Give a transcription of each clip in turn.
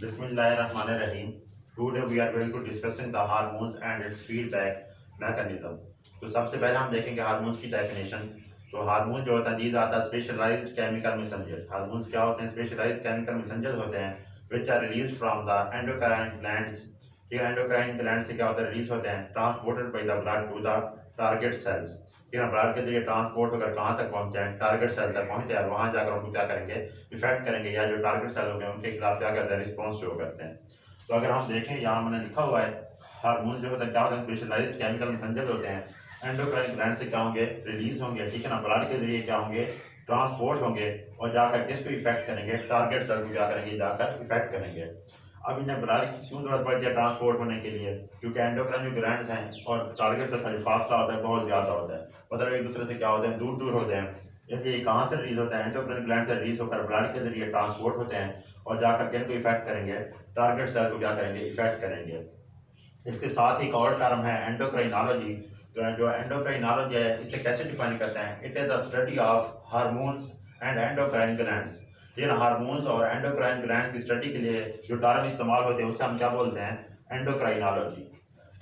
Bismillahirrahmanirrahim. Today we are going to discussing the hormones and its feedback mechanism. तो सबसे पहले हम देखेंगे हार्मोन्स की डेफिनेशन। तो हार्मोन जो होता है these are the specialised chemical messengers. Hormones क्या होते हैं? स्पेशलाइज्ड केमिकल मैसेंजर्स होते हैं which are release from the endocrine glands. ठीक है, एंडोक्राइन ग्लैंड से क्या होता है? रिलीज होते हैं transported by the blood to the target cells. ठीक है, ब्लड के जरिए ट्रांसपोर्ट होकर कहाँ तक पहुंचते हैं? टारगेट सेल तक पहुंचते हैं। वहां जाकर उनको क्या करेंगे? इफेक्ट करेंगे, या जो टारगेट सेल होंगे उनके खिलाफ क्या करते हैं? रिस्पॉन्स शो करते हैं। तो अगर हम देखें, यहाँ मैंने लिखा हुआ है हार्मोन जो होता है क्या होता है? स्पेशलाइज्ड केमिकल मैसेंजर होते हैं। एंडोक्राइन ग्लैंड से क्या होंगे? रिलीज होंगे। ठीक है ना, ब्लड के जरिए क्या होंगे? ट्रांसपोर्ट होंगे और जाकर किसको इफेक्ट करेंगे? टारगेट सेल को क्या करेंगे? जाकर इफेक्ट करेंगे। अब इन्हें ब्लड की क्यों जरूरत पड़ती है ट्रांसपोर्ट होने के लिए? क्योंकि एंडोक्राइन जो ग्लैंड्स हैं और टारगेट सेल का जो फासला होता है बहुत ज्यादा होता है, मतलब एक दूसरे से क्या होते हैं? दूर दूर होते हैं। इसलिए कहाँ से रिलीज होता है? एंडोक्राइन ग्लैंड से रिलीज होकर ब्लड के जरिए ट्रांसपोर्ट होते हैं और जाकर के इनको इफेक्ट करेंगे, टारगेट सेल को क्या करेंगे? इफेक्ट करेंगे। इसके साथ ही एक और टर्म है एंडोक्राइनोलॉजी। जो एंडोक्राइनोलॉजी है इसे कैसे डिफाइन करते हैं? It is the study of hormones and endocrine glands. ये ना हार्मोन्स और एंडोक्राइन ग्लैंड की स्टडी के लिए जो टर्म इस्तेमाल होते हैं उसे हम क्या बोलते हैं? एंडोक्राइनोलॉजी।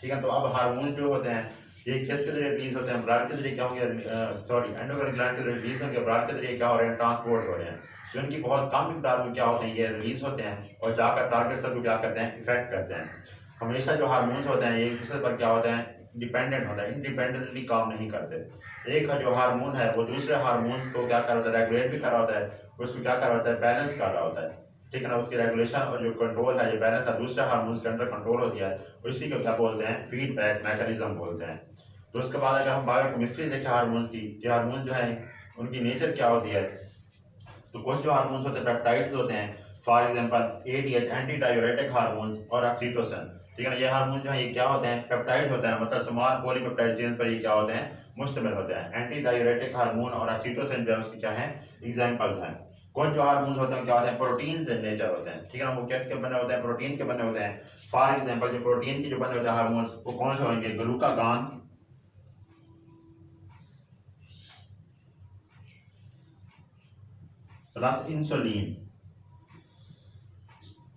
ठीक है, तो अब हार्मोन जो होते हैं ये किसके जरिए रिलीज होते हैं? ब्लड के जरिए क्या होंगे? एंडोक्राइन ग्लैंड के जरिए रिलीज होंगे, ब्लड के जरिए क्या हो रहे हैं? ट्रांसपोर्ट हो रहे हैं। जो इनकी बहुत कम मिकदार में क्या होते हैं? ये रिलीज होते हैं और जाकर टारगेट सेल को क्या करते हैं? इफेक्ट करते हैं। हमेशा जो हार्मोन्स होते हैं ये एक दूसरे पर क्या होते हैं? डिपेंडेंट होता है, इंडिपेंडेंटली काम नहीं करते। एक जो हार्मोन है वो दूसरे हार्मोन्स को क्या कर रहा होता है? रेगुलेट भी कर रहा होता है, उसको क्या कर रहा होता है? बैलेंस कर रहा होता है। ठीक है ना, उसकी रेगुलेशन और जो कंट्रोल है, ये बैलेंस है दूसरे हार्मोन्स के अंदर कंट्रोल होती है, इसी को क्या बोलते हैं? फीडबैक मैकेनिज्म बोलते हैं। तो उसके बाद अगर हम बायोकेमिस्ट्री देखें हार्मोन्स की, ये हार्मोन जो है उनकी नेचर क्या होती है? तो कुछ जो हार्मोन्स होते हैं पेप्टाइड्स होते हैं, for example ADH anti diuretic hormones और ऑक्सीटोसिन। ठीक है ना, ये हार्मोन जो है ये क्या होते हैं? पेप्टाइड होते हैं, मतलब स्मॉल पॉलीपेप्टाइड चेन्स पर ये क्या होते हैं? मुश्तमिल होते हैं। एंटी डायूरेटिक हार्मोन और ऑक्सीटोसिन जो है उसके क्या है? एग्जांपल्स हैं। कुछ जो हार्मोन्स होते हैं क्या होते हैं? प्रोटीन्स इन नेचर होते हैं। ठीक है ना, वो किसके बने होते हैं? प्रोटीन के बने होते हैं। फॉर एग्जांपल जो प्रोटीन के जो बने होते हैं हार्मोन्स वो कौन से होंगे? Glucagon plus insulin.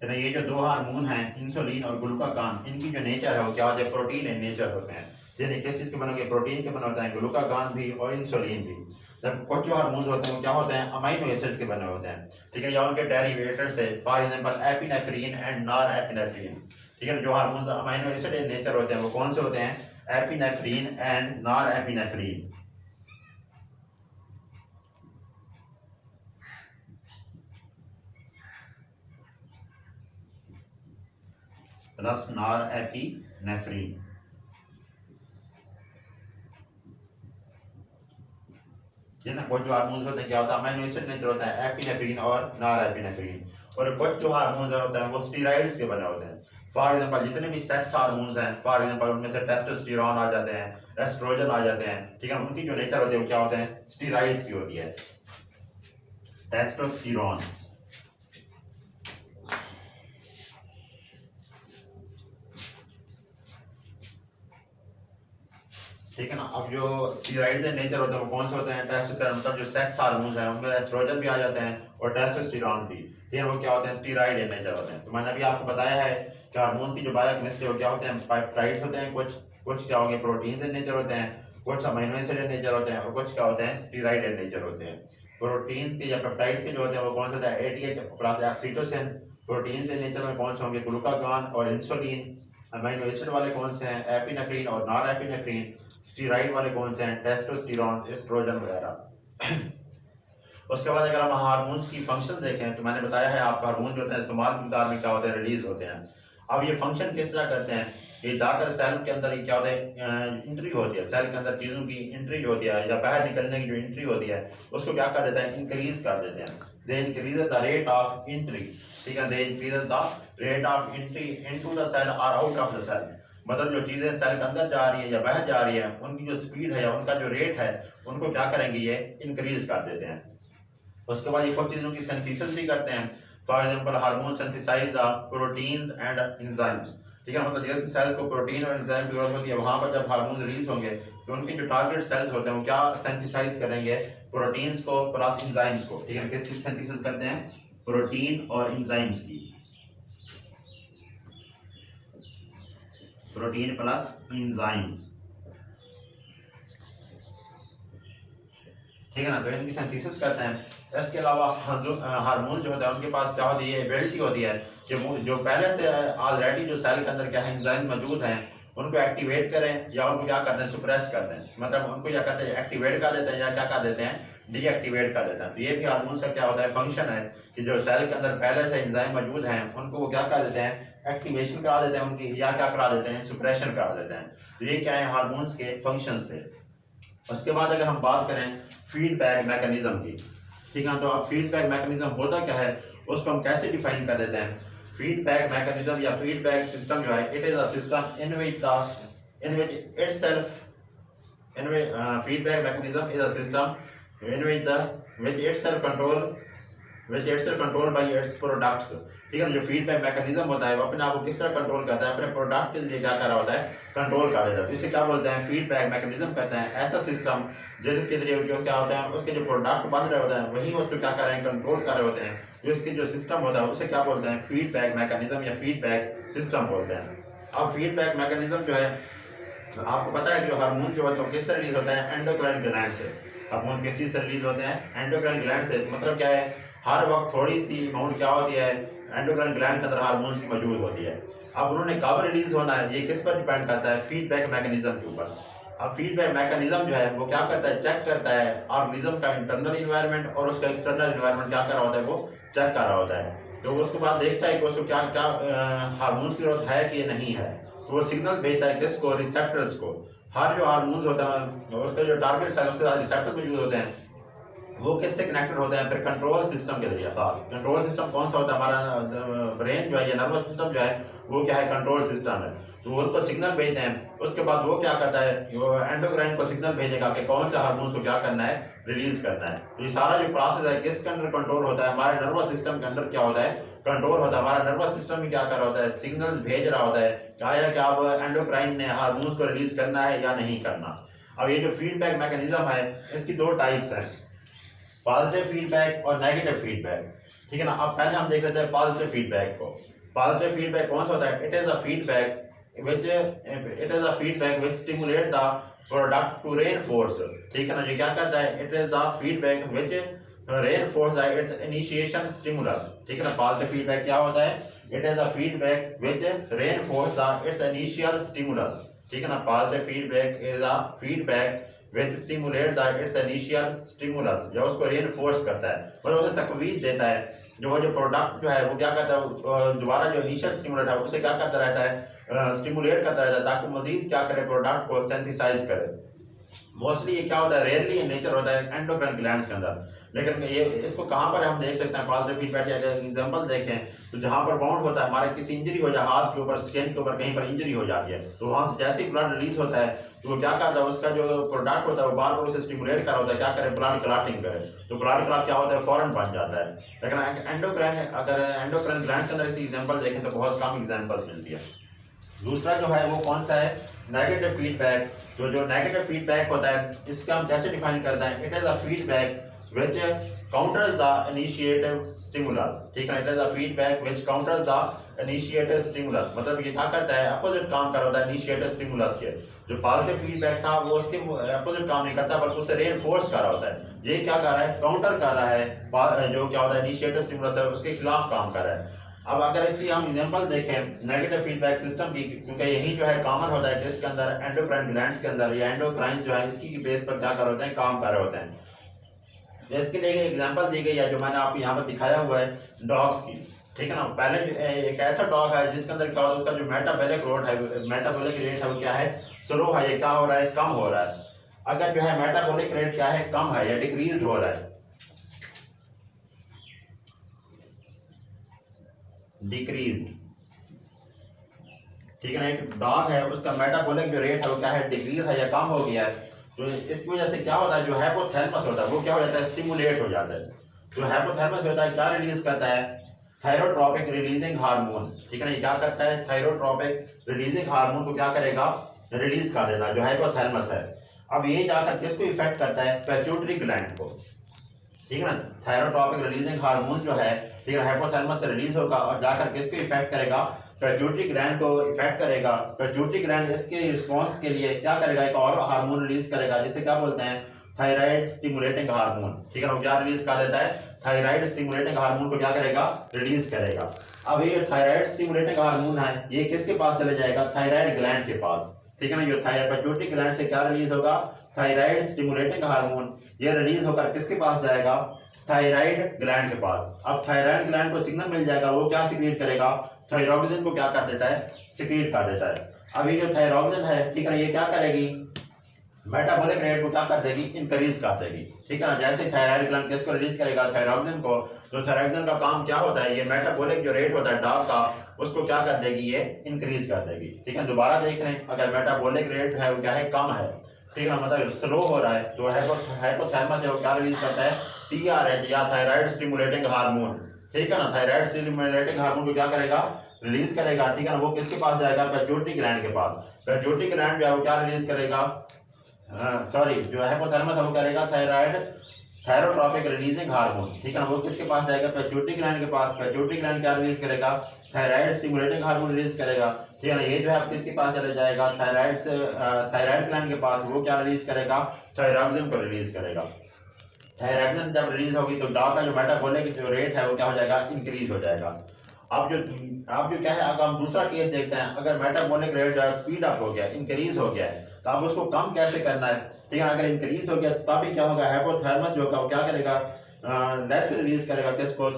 ये जो दो हार्मोन हैं इंसुलिन और ग्लूकागॉन, इनकी जो नेचर है वो क्या होता है? प्रोटीन इन नेचर होते हैं। यानी किस चीज के बने होंगे? प्रोटीन के बने होते हैं, ग्लूकागॉन भी और इंसुलिन भी। जब कुछ जो हार्मोन्स होते हैं वो क्या होते हैं? अमाइनो एसिड्स के बने होते हैं। ठीक है, या उनके डेरिवेटर से, for example epinephrine and nor epinephrine. ठीक है, जो hormones amino acid in nature होते हैं वो कौन से होते हैं? Epinephrine and nor epinephrine. Plus nor epinephrine. ये ना कुछ जो हार्मोन्स होते हैं क्या होता है? अमाइनो एसिड नेचर होता है, एपिनेफ्रीन और नॉर एपिनेफ्रीन। और कुछ जो हार्मोन्स होते हैं वो स्टेरॉइड्स के बने होते हैं। फॉर एग्जांपल जितने भी सेक्स हार्मोन्स हैं, फॉर एग्जांपल उनमें से टेस्टोस्टेरोन आ जाते हैं, एस्ट्रोजन आ जाते हैं। ठीक है, उनकी जो नेचर होती है वो क्या होते हैं? स्टेरॉइड्स की होती है, टेस्टोस्टेरोन। ठीक है ना, अब जो स्टेरॉइड्स इन नेचर होते हैं वो कौन से होते हैं? टेस्टोस्टेरोन, मतलब जो सेक्स हार्मोन्स हैं उनमें एस्ट्रोजन भी आ जाते हैं और टेस्टोस्टेरोन भी। ठीक है, वो क्या होते हैं? स्टेरॉइड इन नेचर होते हैं। तो मैंने अभी आपको बताया है कि हार्मोन की जो बायोकेमिस्ट्री वो क्या होते हैं? पेप्टाइड्स होते हैं, कुछ क्या होंगे? प्रोटीन्स इन नेचर होते हैं, कुछ अमीनो एसिड इन नेचर होते हैं और कुछ क्या होते हैं? स्टेरॉइड इन नेचर होते हैं। प्रोटीन के या पेप्टाइड्स के जो होते हैं वो कौन से होते हैं? ATH plus oxytocin. Proteins in nature में कौन से होंगे? ग्लूकागॉन और इंसुलिन। अमीनो एसिड वाले कौन से हैं? एपिनेफ्रीन और नॉर एपिनेफ्रीन। स्टीराइड वाले कौन से हैं? टेस्टोस्टेरोन, एस्ट्रोजन वगैरह। उसके बाद अगर हम हार्मोन्स की फंक्शन देखें तो मैंने बताया है आपका हार्मोन जो होते हैं स्मॉल मिकदार में क्या होते हैं? रिलीज होते हैं। अब ये फंक्शन किस तरह करते हैं? ये जाकर सेल के अंदर क्या होता है? एंट्री होती है, सेल के अंदर चीज़ों की एंट्री जो होती है या बाहर निकलने की जो एंट्री होती है उसको क्या कर देते हैं? इंक्रीज कर देते हैं। They increase the rate of entry. ठीक है, they increase the rate of entry into the cell और आउट ऑफ द सेल। मतलब जो चीज़ें सेल के अंदर जा रही है या बाहर जा रही है उनकी जो स्पीड है या उनका जो रेट है उनको क्या करेंगे? ये इंक्रीज कर देते हैं। उसके बाद ये कुछ चीज़ों की सिंथेसिस भी करते हैं। For example hormone synthesise the proteins and enzymes. ठीक है, मतलब जैसे सेल को प्रोटीन और एंजाइम की जरूरत होती है वहां पर जब हार्मोन रिलीज होंगे तो उनके जो टारगेट सेल्स होते हैं वो क्या सिंथेसाइज करेंगे? प्रोटीन्स को प्लस एंजाइम्स को। ठीक है, किस सिंथेसिस करते हैं? प्रोटीन और एंजाइम्स की। प्रोटीन प्लस इंजाइम्स, ठीक है ना। तो इनकी सिंथेसिस करते हैं। इसके अलावा हार्मोन जो होता है उनके पास क्या होती है, एबिलिटी होती है कि वो जो पहले से ऑलरेडी जो सेल के अंदर क्या है एंजाइम मौजूद हैं उनको एक्टिवेट करें या उनको क्या करते हैं सुप्रेस करते हैं, मतलब उनको क्या करते हैं एक्टिवेट कर देते हैं या क्या कर देते हैं डीएक्टिवेट कर देते हैं। तो ये भी हार्मोन का क्या होता है फंक्शन है कि जो सेल के अंदर पहले से एंजाइम मौजूद हैं उनको वो क्या कर देते हैं एक्टिवेशन करा देते हैं उनकी, या क्या करा देते हैं सुप्रेशन करा देते हैं। तो ये क्या है हार्मोन्स के फंक्शंस थे। उसके बाद अगर हम बात करें फीडबैक मैकेनिज्म की, ठीक है, तो अब फीडबैक मैकेनिज्म होता क्या है उसको हम कैसे डिफाइन कर देते हैं। फीडबैक मैकेनिज्म या फीडबैक सिस्टम जो है it is a system in which itself feedback mechanism is a system in which itself control by its products, ठीक है ना। जो फीडबैक मैकेनिज्म होता है वो अपने आप को किस तरह कंट्रोल करता है, अपने प्रोडक्ट के जरिए क्या कर रहा होता है कंट्रोल कर देता है। तो इसे क्या बोलते हैं फीडबैक मैकेनिज्म कहते हैं ऐसा सिस्टम जिसके जरिए जो क्या होता है उसके जो प्रोडक्ट बन रहे होते हैं वही उसको क्या कर रहे हैं कंट्रोल कर रहे होते हैं। तो इसके जो सिस्टम होता है उसे क्या बोलते हैं फीडबैक मैकेनिज्म या फीडबैक सिस्टम बोलते हैं। अब फीडबैक मैकेनिज्म जो है आपको पता है जो हार्मोन जो होता है किससे रिलीज होता है एंडोक्राइन ग्लैंड से। हार्मोन किस चीज से रिलीज होते हैं एंडोक्राइन ग्लैंड से। मतलब क्या है हर वक्त थोड़ी सी अमाउंट क्या होती है एंडोक्राइन ग्लैंड के अंदर हार्मोन्स की मौजूद होती है। अब उन्होंने कब रिलीज होना है ये किस पर डिपेंड करता है फीडबैक मैकेनिज्म के ऊपर। अब फीडबैक मैकेनिज्म जो है वो क्या करता है चेक करता है ऑर्गेनिज्म का इंटरनल इन्वायरमेंट और उसका एक्सटर्नल इन्वायरमेंट क्या कर रहा होता है वो चेक कर रहा होता है। तो उसके बाद देखता है कि उसको क्या क्या हार्मोन्स की जरूरत है कि नहीं है। तो वो सिग्नल भेजता है किसको रिसेप्टर्स को। हर जो हार्मोन्स होता है उसका जो टारगेट है उसके साथ रिसेप्टर मौजूद होते हैं वो किससे कनेक्टेड होते हैं फिर कंट्रोल सिस्टम के जरिए। कंट्रोल सिस्टम कौन सा होता है हमारा ब्रेन जो है या नर्वस सिस्टम जो है वो क्या है कंट्रोल सिस्टम है। तो उनको सिग्नल भेजते हैं उसके बाद वो क्या करता है वो एंडोक्राइन को सिग्नल भेजेगा कि कौन सा हार्मोन को क्या करना है रिलीज करना है। तो ये सारा जो प्रोसेस है किसके अंदर कंट्रोल होता है हमारे नर्वस सिस्टम के अंदर क्या होता है कंट्रोल होता है। हमारा नर्वस सिस्टम भी क्या कर रहा होता है सिग्नल्स भेज रहा होता है कि अब एंडोक्राइन ने हार्मोन्स को रिलीज करना है या नहीं करना। अब ये जो फीडबैक मैकेनिज्म है इसकी दो टाइप्स हैं पॉजिटिव फीडबैक और नेगेटिव फीडबैक, ठीक है ना। अब पहले हम देख लेते हैं पॉजिटिव फीडबैक को। पॉजिटिव फीडबैक कौन सा होता है it is a feedback which stimulate the product to reinforce, ठीक है ना। ये क्या करता है it is the feedback which reinforce the its initiation stimulus, ठीक है ना। पॉजिटिव फीडबैक क्या होता है it is a feedback which reinforce the it's initial stimulus, ठीक है ना। Positive feedback is a feedback which stimulates its initial stimulus, जो उसको reinforce करता है मतलब उसे तकवीद देता है। जो प्रोडक्ट जो है वो क्या करता है दोबारा जो इनिशियल स्टिमुलेट है उसे क्या करता रहता है स्टिमुलेट करता रहता है ताकि मजीद क्या करे प्रोडक्ट को सेंथिसाइज करे। मोस्टली ये क्या होता है रेयरली इन नेचर होता है एंडोक्राइन ग्लैंड्स के अंदर, लेकिन ये इसको कहाँ पर हम देख सकते हैं पॉजिटिव फीडबैक या एग्जांपल देखें तो जहाँ पर बाउंड होता है हमारे किसी इंजरी हो जाए हाथ के ऊपर स्किन के ऊपर कहीं पर इंजरी हो जाती है तो वहाँ से जैसे ही ब्लड रिलीज होता है तो वो क्या करता है उसका जो प्रोडक्ट होता है वो बार बार उसे स्टिमुलेट कर रहा होता है क्या करे ब्लड क्लॉटिंग करे। तो ब्लड क्लॉट क्या होता है फौरन बन जाता है। लेकिन एंडोक्राइन ग्लैंड के अंदर इसकी एग्जाम्पल देखें तो बहुत कम एग्जाम्पल मिलती है। दूसरा जो है वो कौन सा है नेगेटिव फीडबैक। जो नेगेटिव फीडबैक होता है इसका हम कैसे डिफाइन करते हैं it is a feedback which counters the initiative stimulus, ठीक है। It is a feedback which counters the initiative stimulus, मतलब ये क्या करता है अपोजिट काम कर रहा होता है इनिशिएटिव स्टिमुलस के। जो पॉजिटिव फीडबैक था वो उसके अपोजिट काम नहीं करता बल्कि उसे रेनफोर्स कर रहा होता है। ये क्या कर रहा है काउंटर कर रहा है जो क्या होता है इनिशिएटिव स्टिमुलस है उसके खिलाफ काम कर रहा है। अब अगर इसकी हम एग्जांपल देखें नेगेटिव फीडबैक सिस्टम की क्योंकि यही जो है कॉमन होता है जिसके अंदर एंडोक्राइन ग्लैंड्स के अंदर या एंडोक्राइन जो है इसकी बेस पर क्या कर रहे होते हैं काम कर रहे होते हैं। तो इसके लिए एग्जांपल दी गई है जो मैंने आपको यहाँ पर दिखाया हुआ है डॉग्स की, ठीक है ना। पहले एक ऐसा डॉग है जिसके अंदर क्या होता है उसका जो मेटाबॉलिक रेट है वो क्या है स्लो है, ये क्या हो रहा है कम हो रहा है। अगर जो है मेटाबॉलिक रेट क्या है कम है या डिक्रीज हो रहा है डिक्रीज, ठीक है ना। एक डॉग है उसका मेटाबॉलिक जो रेट है वो क्या है डिक्रीज है या कम हो गया है। तो इसकी वजह से क्या होता है जो हाइपोथैलेमस होता है वो क्या हो जाता है स्टिमुलेट हो जाता है। जो हाइपोथैलेमस होता है क्या रिलीज करता है थायरोट्रोपिक रिलीजिंग हार्मोन, ठीक है ना। ये क्या करता है थायरोट्रोपिक रिलीजिंग हार्मोन को क्या करेगा रिलीज कर देता है जो हाइपोथैलेमस है। अब ये जाकर किसको इफेक्ट करता है पिट्यूटरी ग्लैंड को, ठीक है ना। थायरोट्रोपिक रिलीजिंग हार्मोन जो है ठीक है हाइपोथैलेमस से रिलीज होगा और जाकर किसको इफेक्ट करेगा पिट्यूटरी ग्लैंड को इफेक्ट करेगा। पिट्यूटरी ग्लैंड इसके रिस्पॉन्स के लिए क्या करेगा, एक और हार्मोन रिलीज करेगा जिसे क्या बोलते हैं, थायराइड स्टिमुलेटिंग हार्मोन। ठीक है ना, वो क्या रिलीज कर देता है, थायराइड स्टिमुलेटिंग हार्मोन को क्या करेगा, रिलीज करेगा। अब ये थायराइड स्टिमुलेटिंग हार्मोन है, ये किसके पास चले जाएगा, थायराइड ग्लैंड के पास। ठीक है ना, जो थायराइड पिट्यूटरी ग्लैंड से क्या रिलीज होगा, थायराइड स्टिमुलेटिंग हार्मोन, ये रिलीज होकर किसके पास जाएगा, थायराइड ग्लैंड के पास। अब थायराइड ग्लैंड को सिग्नल मिल जाएगा, वो क्या सिक्रीट करेगा, थायरॉक्सिन को क्या कर देता है, सिक्रीट कर देता है। अब ये जो थायरॉक्सिन है, ठीक है ना, ये क्या करेगी, मेटाबॉलिक रेट को क्या कर देगी, इंक्रीज कर देगी। ठीक है ना, जैसे थायराइड ग्लैंड किसको रिलीज करेगा, थायरॉक्सिन को। तो थायरॉक्सिन का काम क्या होता है, ये मेटाबॉलिक जो रेट होता है डाग का, उसको क्या कर देगी, ये इंक्रीज कर देगी। ठीक है, दोबारा देख रहे हैं, अगर मेटाबॉलिक रेट है वो क्या है, कम है, ठीक है, मतलब स्लो हो रहा है, तो हाइपोथैलेमस जो क्या रिलीज करता है, TRH या थायराइड स्टिमुलेटिंग हार्मोन। ठीक है ना, थायराइड स्टिमुलेटिंग हार्मोन को क्या करेगा, रिलीज करेगा। ठीक है ना, वो किसके पास जाएगा, पिट्यूटरी ग्लैंड के पास। पिट्यूटरी ग्लैंड जो है वो क्या रिलीज करेगा, सॉरी, जो हाइपोथैलेमस है वो करेगा थायराइड थायरोट्रॉपिक रिलीजिंग हार्मोन। ठीक है ना, वो किसके पास जाएगा, पिट्यूटरी ग्लैंड के पास। पिट्यूटरी ग्लैंड क्या रिलीज करेगा, थायराइड स्टिमुलेटिंग हार्मोन रिलीज करेगा। ठीक है ना, ये जो है किसके पास चले जाएगा, थायराइड ग्लैंड के पास, वो क्या रिलीज करेगा, थायरॉक्सिन को रिलीज करेगा। थायरॉक्सिन जब रिलीज होगी तो डॉग का जो मेटाबॉलिक जो रेट है वो क्या हो जाएगा, इंक्रीज हो जाएगा। अब जो क्या है, अगर हम दूसरा केस देखते हैं, अगर मेटाबॉलिक रेट जो है स्पीड अप हो गया, इंक्रीज हो गया है, तो अब उसको कम कैसे करना है। ठीक है, अगर इंक्रीज हो गया तभी क्या होगा, हाइपोथैलेमस जो होगा वो क्या करेगा, लेस रिलीज करेगा, किसको,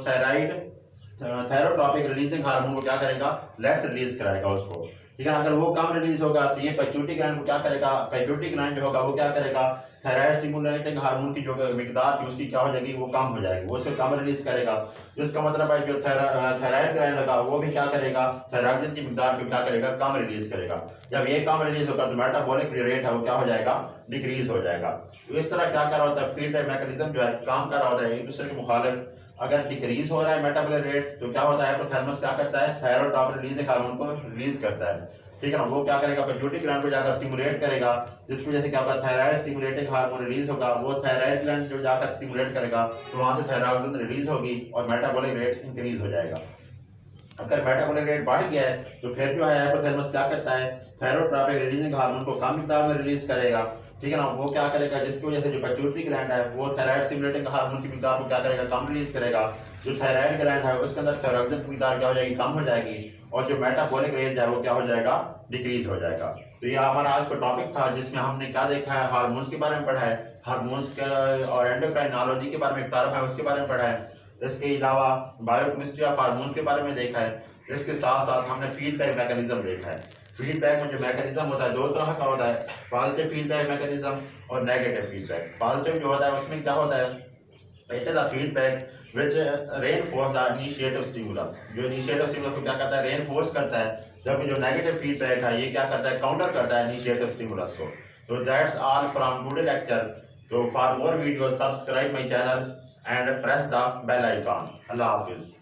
थायरोट्रॉपिक रिलीजिंग हार्मोन को क्या करेगा, लेस रिलीज कराएगा उसको। ठीक है, अगर वो कम रिलीज होगा तो ये पिट्यूटरी ग्लैंड को क्या करेगा, पिट्यूटरी ग्लैंड जो होगा वो क्या करेगा, थायराइड स्टिमुलेटिंग हार्मोन की जो मिकदार थी उसकी क्या हो जाएगी, वो कम हो जाएगी, वो उसको कम रिलीज करेगा। इसका मतलब है जो थायराइड ग्लैंड होगा वो भी क्या करेगा, थायरॉक्सिन की मिकदार को क्या करेगा, कम रिलीज करेगा। जब ये कम रिलीज होगा तो मेटाबॉलिक रेट है वो क्या हो जाएगा, डिक्रीज हो जाएगा। तो इस तरह क्या कर रहा होता है, फीडबैक मैकेनिज्म जो है काम कर रहा होता है एक दूसरे के मुखालिफ। अगर डिक्रीज हो रहा है मेटाबॉलिक रेट तो क्या होता है, हाइपोथैलेमस क्या करता है, थायरोट्रॉपिक रिलीजिंग हार्मोन को रिलीज करता है। ठीक है ना, वो क्या करेगा, पिट्यूटरी ग्लैंड को जाकर स्टिमुलेट करेगा, जिसकी वजह से क्या होगा, थायराइड स्टिमुलेटिंग हार्मोन रिलीज होगा। वो थायराइड ग्लैंड जो जाकर स्टिमुलेट करेगा तो वहां से थायरॉक्सिन रिलीज होगी और मेटाबॉलिक रेट इंक्रीज हो जाएगा। अगर मेटाबॉलिक रेट बढ़ गया है तो फिर जो है हाइपोथैलेमस क्या करता है, थायरोट्रॉपिक रिलीजिंग हार्मोन को कम मिकदार में रिलीज करेगा। ठीक है ना, वो क्या करेगा, जिसकी वजह से जो पिट्यूटरी ग्लैंड है वो थायराइड स्टिमुलेटिंग हार्मोन की मिकदार को क्या करेगा, कम रिलीज करेगा। जो थायराइड ग्लैंड है उसके अंदर थायरॉक्सिन की मिकदार क्या हो जाएगी, कम हो जाएगी, और जो मेटाबॉलिक रेट है वो क्या हो जाएगा, डिक्रीज हो जाएगा। तो ये हमारा आज का टॉपिक था जिसमें हमने क्या देखा है, हार्मोन्स के बारे में पढ़ा है, हार्मोन्स के और एंडोक्राइनोलॉजी के बारे में, एक टर्म है उसके बारे में पढ़ा है। इसके अलावा बायोकेमिस्ट्री ऑफ हार्मोन्स के बारे में देखा है। इसके साथ साथ हमने फीडबैक मैकेनिज्म देखा है। फीडबैक में जो मैकेनिज्म होता है दो तरह का होता है, पॉजिटिव फीडबैक मैकेनिज्म और नेगेटिव फीडबैक। पॉजिटिव जो होता है उसमें क्या होता है, it is a feedback which reinforce the initiative stimulus. जो इनिशिएटिव स्टिमुलस को क्या करता है, रेनफोर्स करता है, जबकि जो नेगेटिव फीडबैक है ये क्या करता है, काउंटर करता है इनिशिएटिव स्टिमुलस को। तो that's all from today lecture. तो for more videos subscribe my channel and press the bell icon. Allah Hafiz.